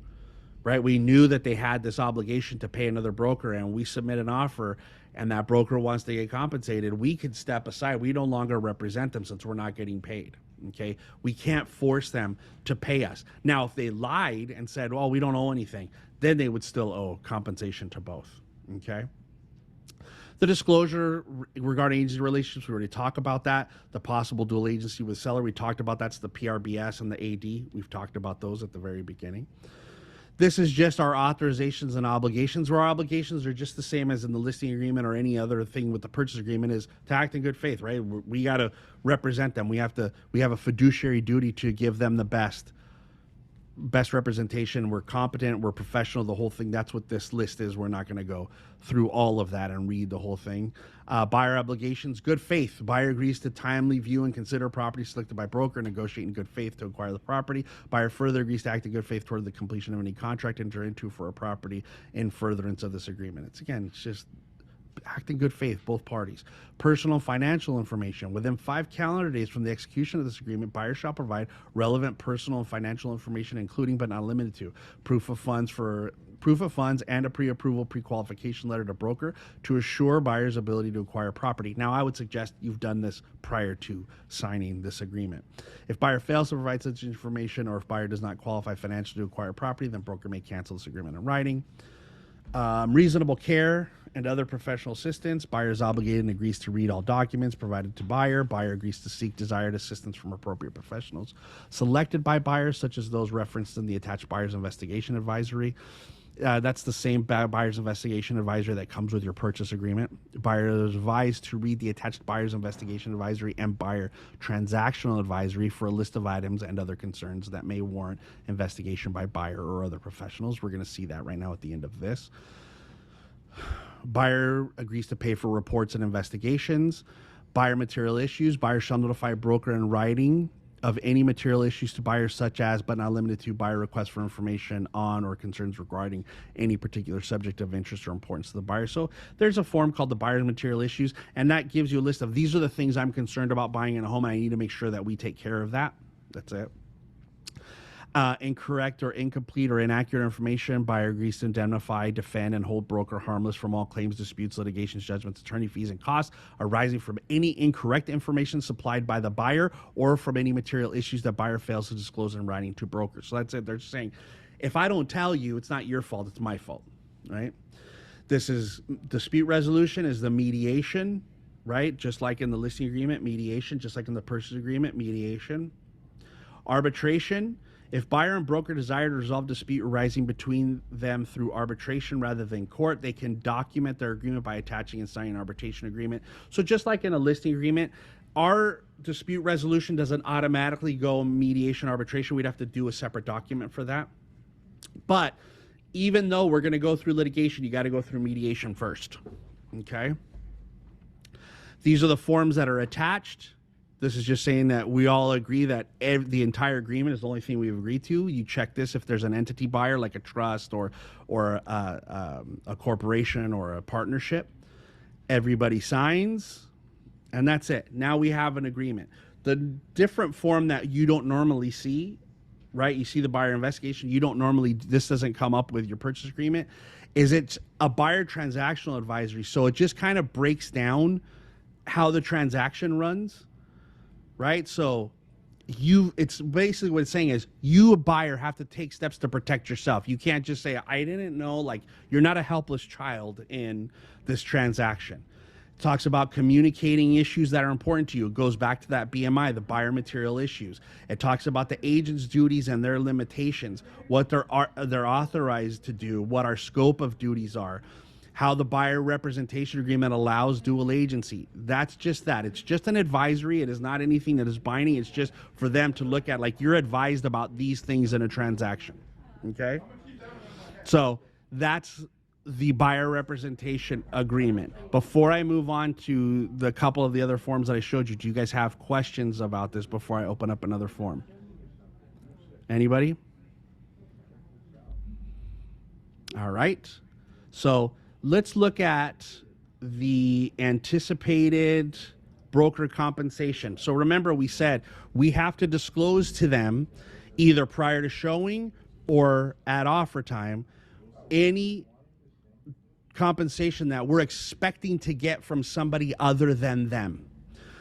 that they had this obligation to pay another broker, and we submit an offer and that broker wants to get compensated, we could step aside. We no longer represent them since we're not getting paid. Okay, we can't force them to pay us. Now, if they lied and said, well, we don't owe anything, then they would still owe compensation to both. Okay. The disclosure regarding agency relationships, we already talked about that. The possible dual agency with seller, we talked about that's the PRBS and the AD. We've talked about those at the very beginning. This is just our authorizations and obligations, where our obligations are just the same as in the listing agreement or any other thing with the purchase agreement, is to act in good faith, right? We got to represent them. We have a fiduciary duty to give them the best representation. We're competent, we're professional, the whole thing. That's what this list is. We're not going to go through all of that and read the whole thing. Buyer obligations, good faith. Buyer agrees to timely view and consider property selected by broker, negotiate in good faith to acquire the property. Buyer further agrees to act in good faith toward the completion of any contract entered into for a property in furtherance of this agreement. It's just act in good faith, both parties. Personal and financial information. Within 5 calendar days from the execution of this agreement, buyer shall provide relevant personal and financial information, including but not limited to proof of funds and a pre-approval pre-qualification letter to broker to assure buyer's ability to acquire property. Now, I would suggest you've done this prior to signing this agreement. If buyer fails to provide such information, or if buyer does not qualify financially to acquire property, then broker may cancel this agreement in writing. Reasonable care and other professional assistance. Buyer is obligated and agrees to read all documents provided to buyer. Buyer agrees to seek desired assistance from appropriate professionals selected by buyers, such as those referenced in the attached buyer's investigation advisory. That's the same buyer's investigation advisory that comes with your purchase agreement. Buyer is advised to read the attached buyer's investigation advisory and buyer transactional advisory for a list of items and other concerns that may warrant investigation by buyer or other professionals. We're going to see that right now at the end of this. Buyer agrees to pay for reports and investigations. Buyer material issues. Buyer shall notify broker in writing of any material issues to buyers, such as, but not limited to, buyer requests for information on or concerns regarding any particular subject of interest or importance to the buyer. So there's a form called the buyer's material issues, and that gives you a list of, these are the things I'm concerned about buying in a home, and I need to make sure that we take care of that. That's it. Incorrect or incomplete or inaccurate information. Buyer agrees to indemnify, defend, and hold broker harmless from all claims, disputes, litigations, judgments, attorney fees, and costs arising from any incorrect information supplied by the buyer or from any material issues that buyer fails to disclose in writing to broker. So that's it. They're just saying, if I don't tell you, it's not your fault, it's my fault, right? This is dispute resolution, is the mediation, right? Just like in the listing agreement, mediation. Just like in the purchase agreement, mediation. Arbitration. If buyer and broker desire to resolve dispute arising between them through arbitration rather than court, they can document their agreement by attaching and signing an arbitration agreement. So just like in a listing agreement, our dispute resolution doesn't automatically go mediation arbitration. We'd have to do a separate document for that. But even though we're going to go through litigation, you got to go through mediation first. Okay? These are the forms that are attached. This is just saying that we all agree that the entire agreement is the only thing we've agreed to. You check this if there's an entity buyer, like a trust or a corporation or a partnership. Everybody signs, and that's it. Now we have an agreement. The different form that you don't normally see, right? You see the buyer investigation. You don't normally, this doesn't come up with your purchase agreement, is it's a buyer transactional advisory. So it just kind of breaks down how the transaction runs. Right? So it's basically what it's saying is you, a buyer, have to take steps to protect yourself. You can't just say, I didn't know, like you're not a helpless child in this transaction. It talks about communicating issues that are important to you. It goes back to that BMI, the buyer material issues. It talks about the agent's duties and their limitations, what they're authorized to do, what our scope of duties are, how the buyer representation agreement allows dual agency. That's just that. It's just an advisory. It is not anything that is binding. It's just for them to look at, like, you're advised about these things in a transaction. Okay? So that's the buyer representation agreement. Before I move on to the couple of the other forms that I showed you, do you guys have questions about this before I open up another form? Anybody? All right. So let's look at the anticipated broker compensation. So remember, we said we have to disclose to them either prior to showing or at offer time any compensation that we're expecting to get from somebody other than them.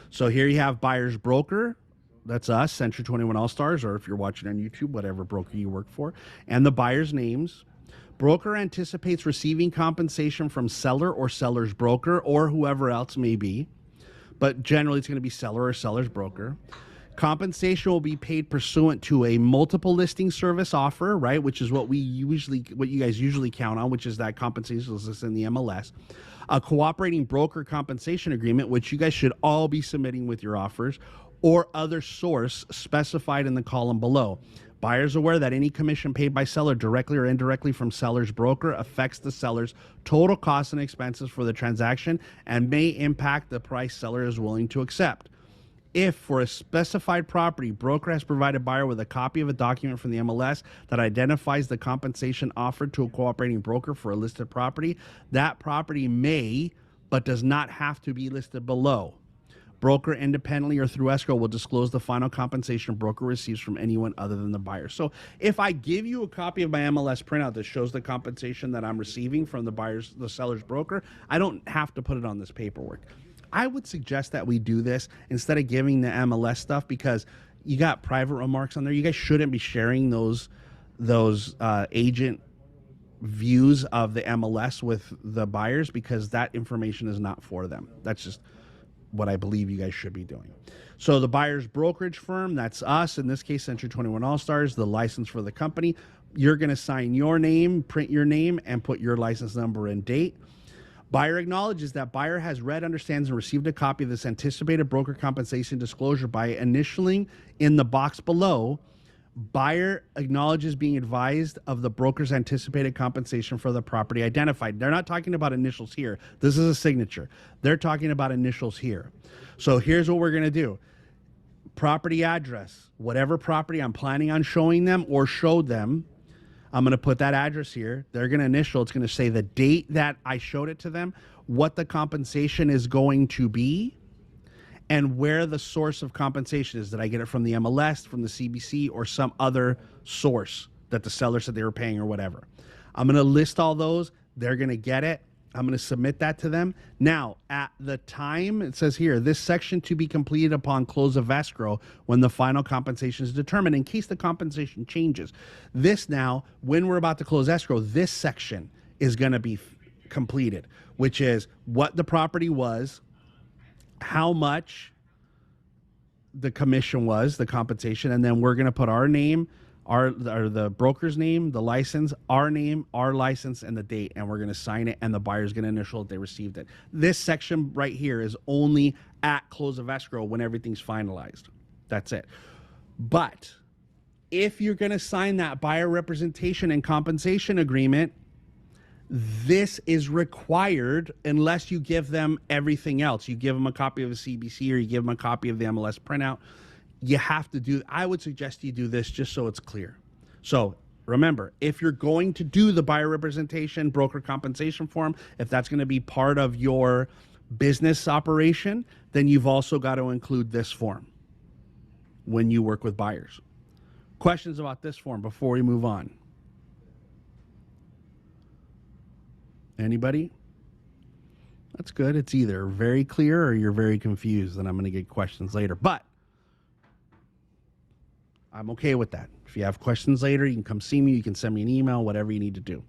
So here you have buyer's broker. That's us, Century 21 All-Stars, or if you're watching on YouTube, whatever broker you work for, and the buyer's names. Broker anticipates receiving compensation from seller or seller's broker or whoever else may be, but generally it's going to be seller or seller's broker. Compensation will be paid pursuant to a multiple listing service offer, right? Which is what you guys usually count on, which is that compensation list in the MLS. A cooperating broker compensation agreement, which you guys should all be submitting with your offers, or other source specified in the column below. Buyers aware that any commission paid by seller directly or indirectly from seller's broker affects the seller's total costs and expenses for the transaction and may impact the price seller is willing to accept. If, for a specified property, broker has provided buyer with a copy of a document from the MLS that identifies the compensation offered to a cooperating broker for a listed property, that property may, but does not have to be listed below. Broker independently or through escrow will disclose the final compensation broker receives from anyone other than the buyer. So if I give you a copy of my MLS printout that shows the compensation that I'm receiving from the seller's broker, I don't have to put it on this paperwork. I would suggest that we do this instead of giving the MLS stuff, because you got private remarks on there. You guys shouldn't be sharing those agent views of the MLS with the buyers, because that information is not for them. That's just what I believe you guys should be doing. So the buyer's brokerage firm, that's us, in this case, Century 21 All-Stars, the license for the company. You're going to sign your name, print your name, and put your license number and date. Buyer acknowledges that buyer has read, understands, and received a copy of this anticipated broker compensation disclosure by initialing in the box below. Buyer acknowledges being advised of the broker's anticipated compensation for the property identified. They're not talking about initials here. This is a signature. They're talking about initials here. So here's what we're going to do. Property address, whatever property I'm planning on showing them or showed them, I'm going to put that address here. They're going to initial. It's going to say the date that I showed it to them, what the compensation is going to be, and where the source of compensation is. Did I get it from the MLS, from the CBC, or some other source that the seller said they were paying or whatever? I'm going to list all those. They're going to get it. I'm going to submit that to them. Now, at the time, it says here, this section to be completed upon close of escrow when the final compensation is determined, in case the compensation changes. This now, when we're about to close escrow, this section is going to be completed, which is what the property was, how much the commission was, the compensation, and then we're going to put our name, the broker's name, the license, our name, our license, and the date, and we're going to sign it, and the buyer's going to initial that they received it. This section right here is only at close of escrow when everything's finalized. That's it. But if you're going to sign that buyer representation and compensation agreement, this is required unless you give them everything else. You give them a copy of a CBC or you give them a copy of the MLS printout. You have to do, I would suggest you do this just so it's clear. So remember, if you're going to do the buyer representation, broker compensation form, if that's going to be part of your business operation, then you've also got to include this form when you work with buyers. Questions about this form before we move on? Anybody? That's good. It's either very clear or you're very confused, and I'm going to get questions later. But I'm okay with that. If you have questions later, you can come see me. You can send me an email, whatever you need to do.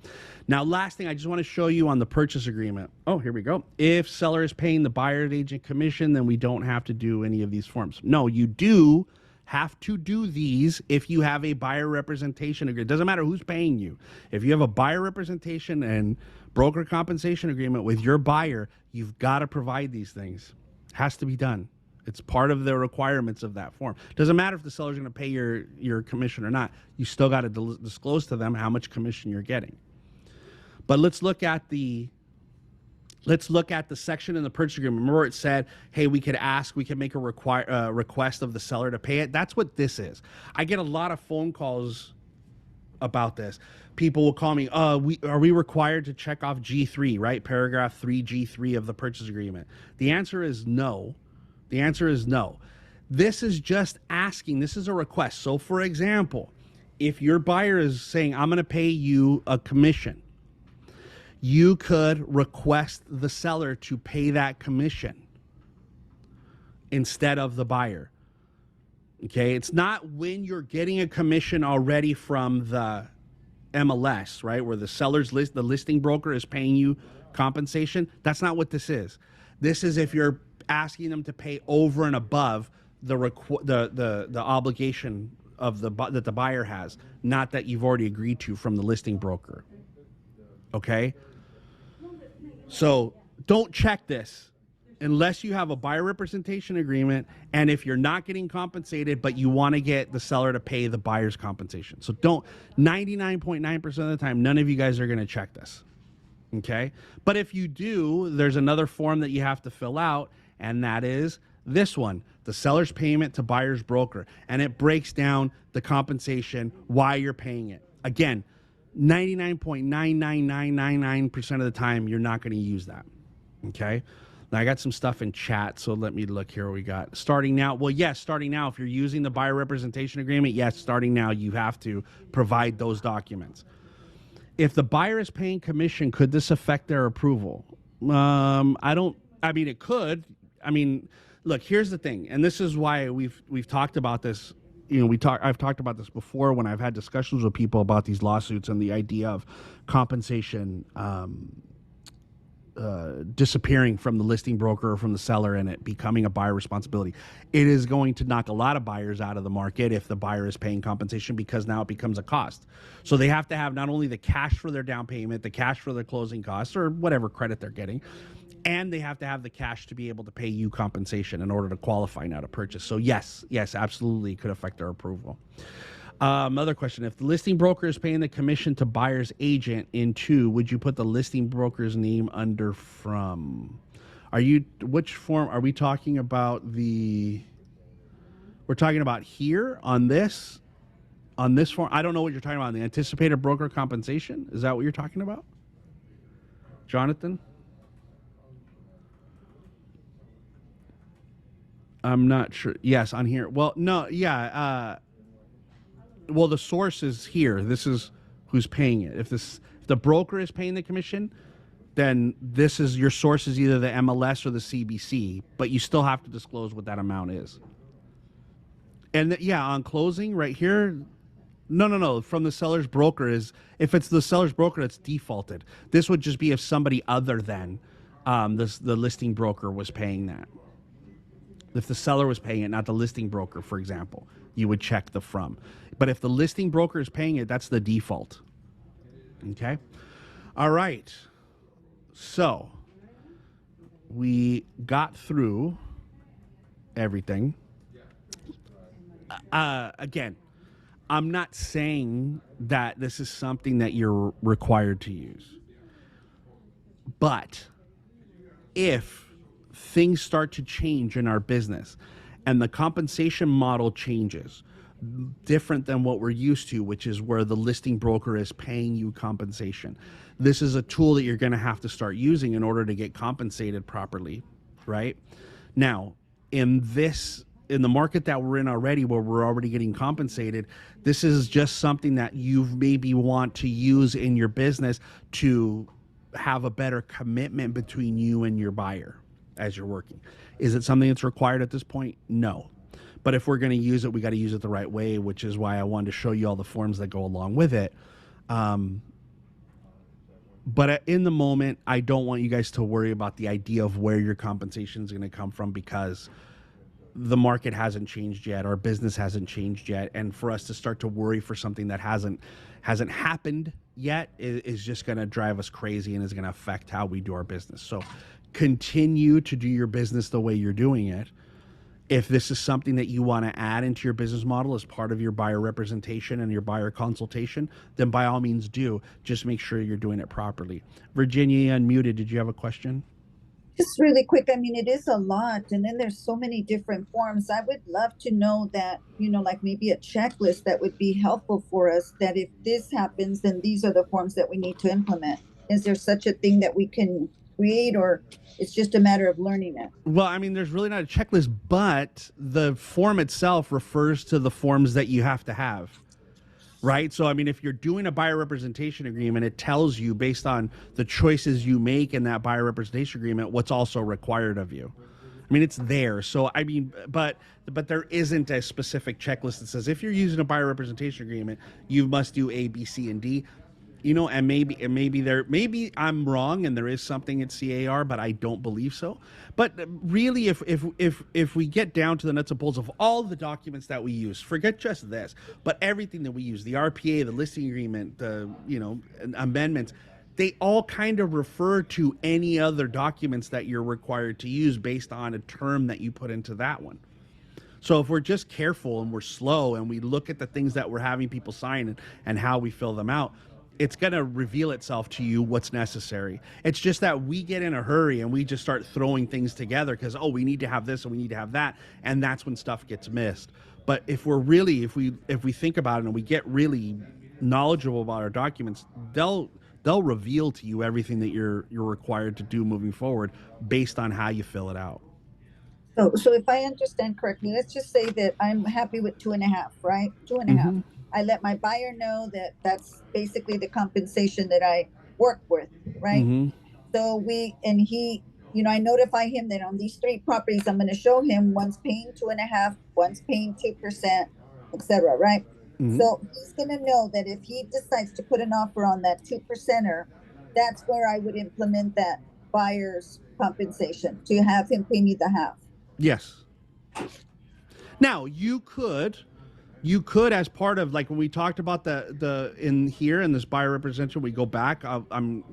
Now, last thing, I just want to show you on the purchase agreement. Oh, here we go. If seller is paying the buyer agent commission, then we don't have to do any of these forms. No, you do have to do these if you have a buyer representation agreement. It doesn't matter who's paying you. If you have a buyer representation and broker compensation agreement with your buyer, you've got to provide these things. It has to be done. It's part of the requirements of that form. Doesn't matter if the seller's going to pay your commission or not. You still got to disclose to them how much commission you're getting. But let's look at the section in the purchase agreement. Remember, it said, hey, we could make a request of the seller to pay it. That's what this is. I get a lot of phone calls about this. People will call me, are we required to check off G3, right? Paragraph 3, G3 of the purchase agreement. The answer is no. The answer is no. This is just asking. This is a request. So, for example, if your buyer is saying, I'm going to pay you a commission, you could request the seller to pay that commission instead of the buyer. Okay? It's not when you're getting a commission already from the MLS, right, where the seller's list, the listing broker is paying you compensation. That's not what this is. This is if you're asking them to pay over and above the obligation of that the buyer has, not that you've already agreed to from the listing broker. Okay? So don't check this unless you have a buyer representation agreement, and if you're not getting compensated, but you want to get the seller to pay the buyer's compensation. So don't, 99.9% of the time, none of you guys are going to check this. Okay? But if you do, there's another form that you have to fill out, and that is this one, the seller's payment to buyer's broker. And it breaks down the compensation, why you're paying it. Again, 99.99999% of the time, you're not going to use that. Okay? Now, I got some stuff in chat, so let me look here. We got starting now. Well, yes, starting now. If you're using the buyer representation agreement, yes, starting now, you have to provide those documents. If the buyer is paying commission, could this affect their approval? It could. Look, here's the thing, and this is why we've talked about this. I've talked about this before when I've had discussions with people about these lawsuits and the idea of compensation disappearing from the listing broker or from the seller and it becoming a buyer responsibility. It is going to knock a lot of buyers out of the market if the buyer is paying compensation, because now it becomes a cost. So they have to have not only the cash for their down payment, the cash for their closing costs or whatever credit they're getting, and they have to have the cash to be able to pay you compensation in order to qualify now to purchase. So yes, absolutely, it could affect their approval. Another question, if the listing broker is paying the commission to buyer's agent in 2, would you put the listing broker's name under from? Which form are we talking about? We're talking about here on this form. I don't know what you're talking about. The anticipated broker compensation? Is that what you're talking about? Jonathan? I'm not sure. Yes, on here. Well, no, yeah. Well, the source is here. This is who's paying it. If the broker is paying the commission, then this is your source is either the MLS or the CBC, but you still have to disclose what that amount is. And on closing right here, no. From the seller's broker is, if it's the seller's broker, it's defaulted. This would just be if somebody other than the listing broker was paying that. If the seller was paying it, not the listing broker, for example, you would check the from. But if the listing broker is paying it, that's the default. Okay? All right. So we got through everything. Again, I'm not saying that this is something that you're required to use. But if things start to change in our business and the compensation model changes different than what we're used to, which is where the listing broker is paying you compensation, this is a tool that you're going to have to start using in order to get compensated properly, right? Now, in the market that we're in already, where we're already getting compensated, this is just something that you maybe want to use in your business to have a better commitment between you and your buyer as you're working. Is it something that's required at this point? No. But if we're going to use it, we got to use it the right way, which is why I wanted to show you all the forms that go along with it. But in the moment, I don't want you guys to worry about the idea of where your compensation is going to come from, because the market hasn't changed yet. Our business hasn't changed yet. And for us to start to worry for something that hasn't happened yet is just going to drive us crazy and is going to affect how we do our business. So continue to do your business the way you're doing it. If this is something that you want to add into your business model as part of your buyer representation and your buyer consultation, then by all means do. Just make sure you're doing it properly. Virginia, you unmuted. Did you have a question? Just really quick. I mean, it is a lot, and then there's so many different forms. I would love to know that, like maybe a checklist that would be helpful for us, that if this happens, then these are the forms that we need to implement. Is there such a thing that we can create, or it's just a matter of learning it? Well, I mean, there's really not a checklist, but the form itself refers to the forms that you have to have, right? So, I mean, if you're doing a buyer representation agreement, it tells you based on the choices you make in that buyer representation agreement, what's also required of you. I mean, it's there. So, I mean, but there isn't a specific checklist that says if you're using a buyer representation agreement, you must do A, B, C, and D. and maybe I'm wrong and there is something at CAR, but I don't believe so. But really, if we get down to the nuts and bolts of all the documents that we use, forget just this, but everything that we use, the RPA, the listing agreement, the amendments, they all kind of refer to any other documents that you're required to use based on a term that you put into that one. So if we're just careful and we're slow and we look at the things that we're having people sign and how we fill them out, it's going to reveal itself to you what's necessary. It's just that we get in a hurry and we just start throwing things together because, we need to have this and we need to have that. And that's when stuff gets missed. But if we think about it and we get really knowledgeable about our documents, they'll reveal to you everything that you're required to do moving forward based on how you fill it out. So if I understand correctly, let's just say that I'm happy with 2.5, right? 2.5. I let my buyer know that that's basically the compensation that I work with, right? So he, I notify him that on these 3 properties, I'm going to show him one's paying 2.5, one's paying 2%, etc. Right? So he's going to know that if he decides to put an offer on that 2%er, that's where I would implement that buyer's compensation to have him pay me the half. Yes. Now you could, as part of, like when we talked about the in here in this buyer representation, we go back. I'm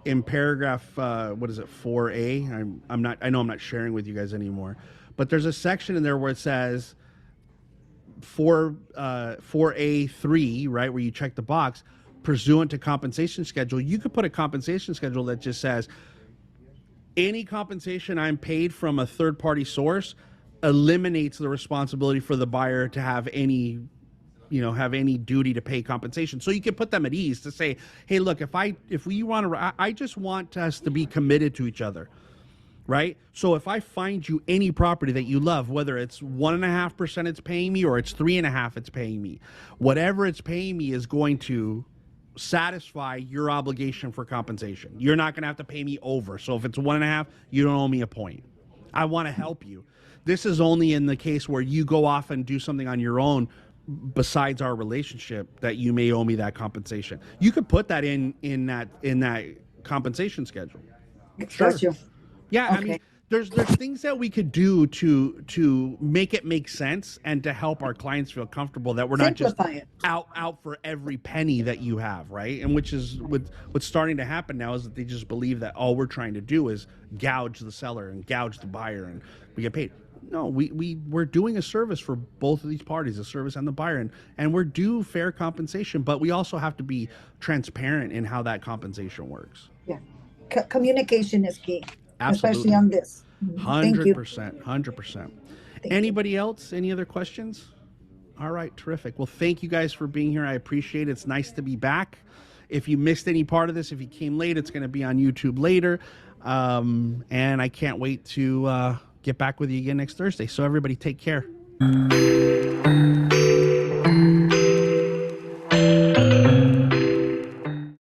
in paragraph 4A. I know I'm not sharing with you guys anymore, but there's a section in there where it says 4A3, right, where you check the box pursuant to compensation schedule. You could put a compensation schedule that just says, any compensation I'm paid from a third-party source eliminates the responsibility for the buyer to have any duty to pay compensation. So you can put them at ease to say, hey, look, if we want to, I just want us to be committed to each other, right? So if I find you any property that you love, whether it's 1.5% it's paying me or it's 3.5% it's paying me, whatever it's paying me is going to satisfy your obligation for compensation. You're not going to have to pay me over. So if it's 1.5, you don't owe me a point. I want to help you. This is only in the case where you go off and do something on your own besides our relationship that you may owe me that compensation. You could put that in that compensation schedule. Sure. Gotcha. Yeah, okay. I mean, there's things that we could do to make it make sense and to help our clients feel comfortable that we're not just out for every penny that you have, right? And which is what's starting to happen now is that they just believe that all we're trying to do is gouge the seller and gouge the buyer and we get paid. No, we're doing a service for both of these parties, the service and the buyer, and we're due fair compensation, but we also have to be transparent in how that compensation works. Yeah, communication is key. Absolutely. Especially on this. 100%. 100%. Anybody else? Any other questions? All right, terrific. Well, thank you guys for being here. I appreciate it. It's nice to be back. If you missed any part of this, if you came late, it's going to be on YouTube later. And I can't wait to get back with you again next Thursday. So everybody take care.